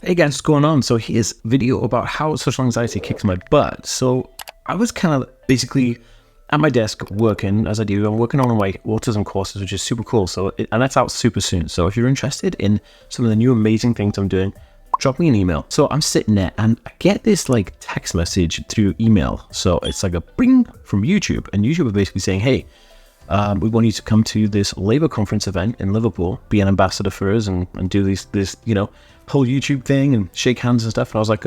Hey guys, what's going on? So here's a video about how social anxiety kicks my butt. So I was kind of basically at my desk working, as I do. I'm working on my autism courses, which is super cool. And that's out super soon. So if you're interested in some of the new amazing things I'm doing, drop me an email. So I'm sitting there and I get this like text message through email. So it's like a bing from YouTube, and YouTube are basically saying, hey, we want you to come to this Labour conference event in Liverpool, be an ambassador for us, and do this whole YouTube thing and shake hands and stuff. And I was like,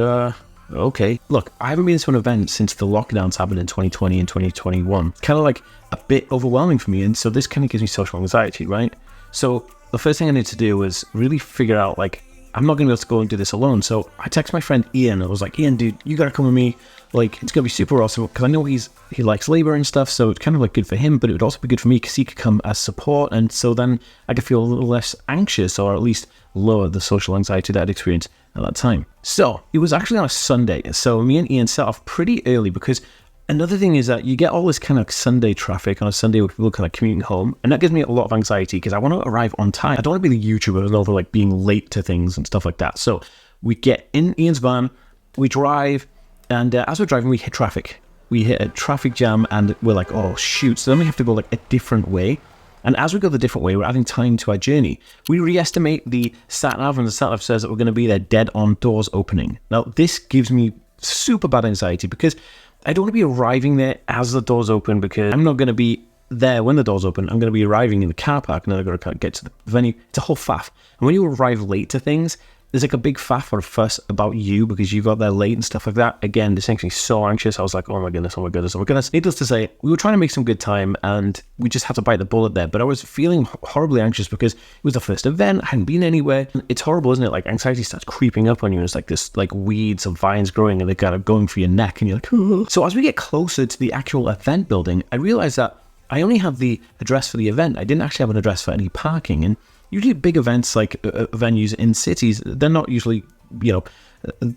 okay. Look, I haven't been to an event since the lockdowns happened in 2020 and 2021. Kind of like a bit overwhelming for me, and so this kind of gives me social anxiety, right? So the first thing I need to do was really figure out, like, I'm not going to be able to go and do this alone. So I text my friend Ian. I was like, Ian, dude, you got to come with me. Like, it's going to be super awesome, because I know he likes Labour and stuff, so it's kind of like good for him, but it would also be good for me because he could come as support, and so then I could feel a little less anxious, or at least lower the social anxiety that I'd experienced at that time. So it was actually on a Sunday, so me and Ian set off pretty early, because another thing is that you get all this kind of Sunday traffic on a Sunday with people kind of commuting home, and that gives me a lot of anxiety because I want to arrive on time. I don't want to be the YouTuber and over like being late to things and stuff like that. So we get in Ian's van, we drive, and as we're driving, we hit traffic. We hit a traffic jam, and we're like, oh shoot. So then we have to go like a different way. And as we go the different way, we're adding time to our journey. We re-estimate the sat-nav, and the sat-nav says that we're going to be there dead on doors opening. Now, this gives me super bad anxiety because I don't want to be arriving there as the doors open, because I'm not going to be there when the doors open. I'm going to be arriving in the car park, and then I've got to get to the venue. It's a whole faff. And when you arrive late to things, there's like a big faff or a fuss about you because you got there late and stuff like that. Again, this makes me so anxious. I was like, oh my goodness, oh my goodness, oh my goodness. Needless to say, we were trying to make some good time, and we just had to bite the bullet there. But I was feeling horribly anxious because it was the first event. I hadn't been anywhere. It's horrible, isn't it? Like, anxiety starts creeping up on you. It's like this, like, weeds of vines growing, and they're kind of going for your neck, and you're like, oh. So as we get closer to the actual event building, I realized that I only have the address for the event. I didn't actually have an address for any parking. And usually big events like venues in cities, they're not usually,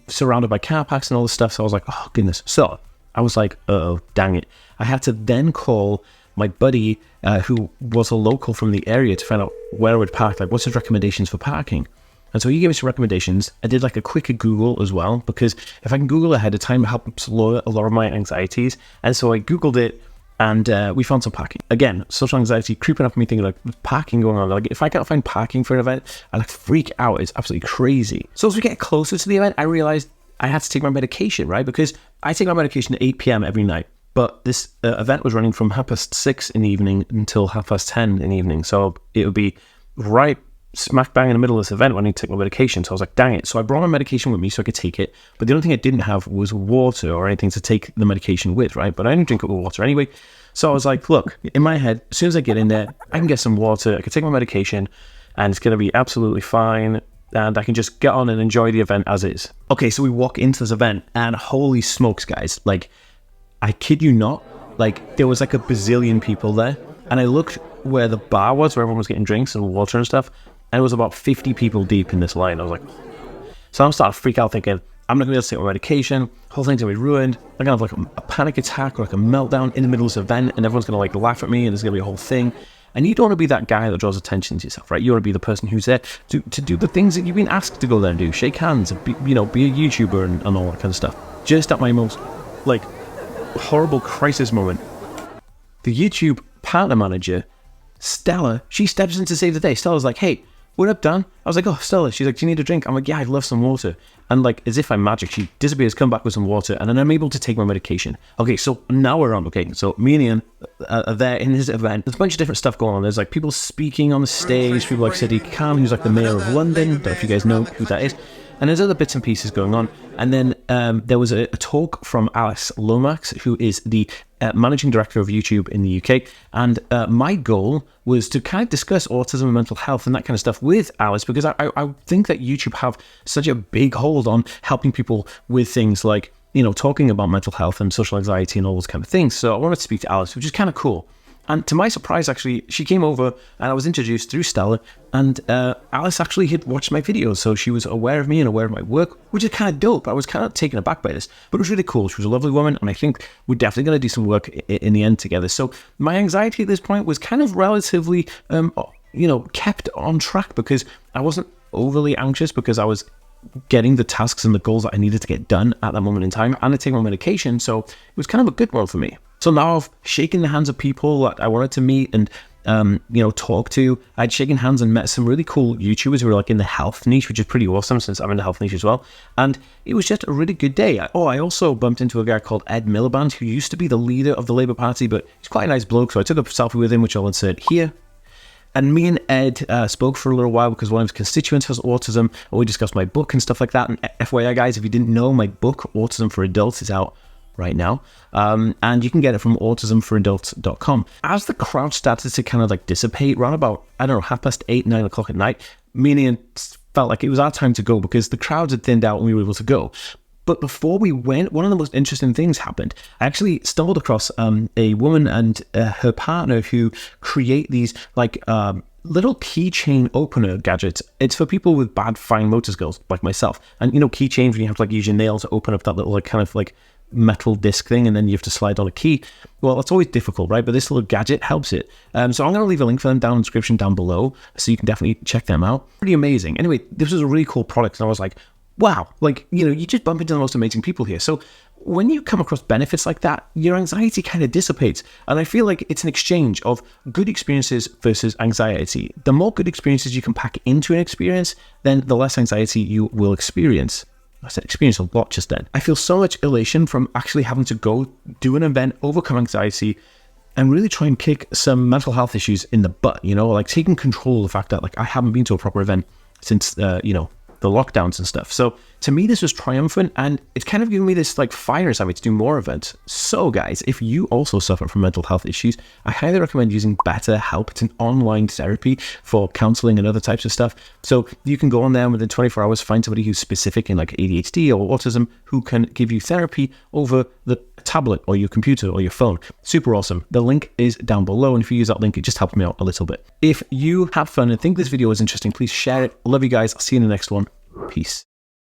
surrounded by car parks and all this stuff. So I was like, oh goodness. So I was like, oh, dang it. I had to then call my buddy who was a local from the area to find out where I would park, like what's his recommendations for parking. And so he gave me some recommendations. I did like a quicker Google as well, because if I can Google ahead of time, it helps lower a lot of my anxieties. And so I Googled it, and we found some parking. Again, social anxiety creeping up on me, thinking like, parking going on. Like, if I can't find parking for an event, I like freak out. It's absolutely crazy. So as we get closer to the event, I realized I had to take my medication, right? Because I take my medication at 8 p.m. every night. But this event was running from 6:30 in the evening until 10:30 in the evening. So it would be right smack bang in the middle of this event when I need to take my medication. So I was like, dang it. So I brought my medication with me so I could take it. But the only thing I didn't have was water or anything to take the medication with, right? But I didn't drink it with water anyway. So I was like, look, in my head, as soon as I get in there, I can get some water, I can take my medication, and it's going to be absolutely fine. And I can just get on and enjoy the event as is. Okay, so we walk into this event, and holy smokes, guys. Like, I kid you not, like, there was like a bazillion people there. And I looked where the bar was, where everyone was getting drinks and water and stuff. And it was about 50 people deep in this line. I was like, so I'm starting to freak out, thinking, I'm not going to be able to take my medication. The whole thing's going to be ruined. I'm going to have like a panic attack or like a meltdown in the middle of this event, and everyone's going to like laugh at me, and there's going to be a whole thing. And you don't want to be that guy that draws attention to yourself, right? You want to be the person who's there to do the things that you've been asked to go there and do. Shake hands, be a YouTuber and all that kind of stuff. Just at my most like horrible crisis moment, the YouTube partner manager, Stella, she steps in to save the day. Stella's like, hey, what up, Dan? I was like, oh, Stella. She's like, do you need a drink? I'm like, yeah, I'd love some water. And like, as if I'm magic, she disappears, come back with some water, and then I'm able to take my medication. Okay, so now we're on. Okay, so me and Ian are there in his event. There's a bunch of different stuff going on. There's like people speaking on the stage, people like Sadiq Khan, who's like the mayor of London. Don't know if you guys know who that is. And there's other bits and pieces going on. And then there was a talk from Alice Lomax, who is the managing director of YouTube in the UK. And my goal was to kind of discuss autism and mental health and that kind of stuff with Alice, because I think that YouTube have such a big hold on helping people with things like, talking about mental health and social anxiety and all those kind of things. So I wanted to speak to Alice, which is kind of cool. And to my surprise, actually, she came over and I was introduced through Stella, and Alice actually had watched my videos, so she was aware of me and aware of my work, which is kind of dope. I was kind of taken aback by this, but it was really cool. She was a lovely woman, and I think we're definitely going to do some work in the end together. So my anxiety at this point was kind of relatively, kept on track, because I wasn't overly anxious, because I was getting the tasks and the goals that I needed to get done at that moment in time, and I take my medication, so it was kind of a good one for me. So now I've shaken the hands of people that I wanted to meet and talk to. I'd shaken hands and met some really cool YouTubers who were like in the health niche, which is pretty awesome since I'm in the health niche as well. And it was just a really good day. I also bumped into a guy called Ed Miliband, who used to be the leader of the Labour Party, but he's quite a nice bloke. So I took a selfie with him, which I'll insert here. And me and Ed spoke for a little while because one of his constituents has autism, and we discussed my book and stuff like that. And FYI, guys, if you didn't know, my book, Autism for Adults, is out right now, and you can get it from autismforadults.com. As the crowd started to kind of like dissipate around about, I don't know, 8:30, 9 o'clock at night, me and Ian felt like it was our time to go because the crowds had thinned out and we were able to go. But before we went, one of the most interesting things happened. I actually stumbled across a woman and her partner who create these like little keychain opener gadgets. It's for people with bad fine motor skills like myself. And you know, keychains, when you have to like use your nail to open up that little like kind of like metal disc thing, and then you have to slide on a key. Well, it's always difficult, right? But this little gadget helps it. So I'm going to leave a link for them down in the description down below, so you can definitely check them out. Pretty amazing. Anyway, this was a really cool product, and I was like, wow, like, you know, you just bump into the most amazing people here. So when you come across benefits like that, your anxiety kind of dissipates. And I feel like it's an exchange of good experiences versus anxiety. The more good experiences you can pack into an experience, then the less anxiety you will experience. I said experience a lot just then. I feel so much elation from actually having to go do an event, overcome anxiety, and really try and kick some mental health issues in the butt, you know, like taking control of the fact that like I haven't been to a proper event since, the lockdowns and stuff. So to me, this was triumphant, and it's kind of given me this like fire inside me to do more events. So guys, if you also suffer from mental health issues, I highly recommend using BetterHelp. It's an online therapy for counseling and other types of stuff. So you can go on there and within 24 hours, find somebody who's specific in like ADHD or autism who can give you therapy over the tablet or your computer or your phone. Super awesome. The link is down below, and if you use that link, it just helps me out a little bit. If you have fun and think this video is interesting, please share it. I love you guys. I'll see you in the next one. Peace.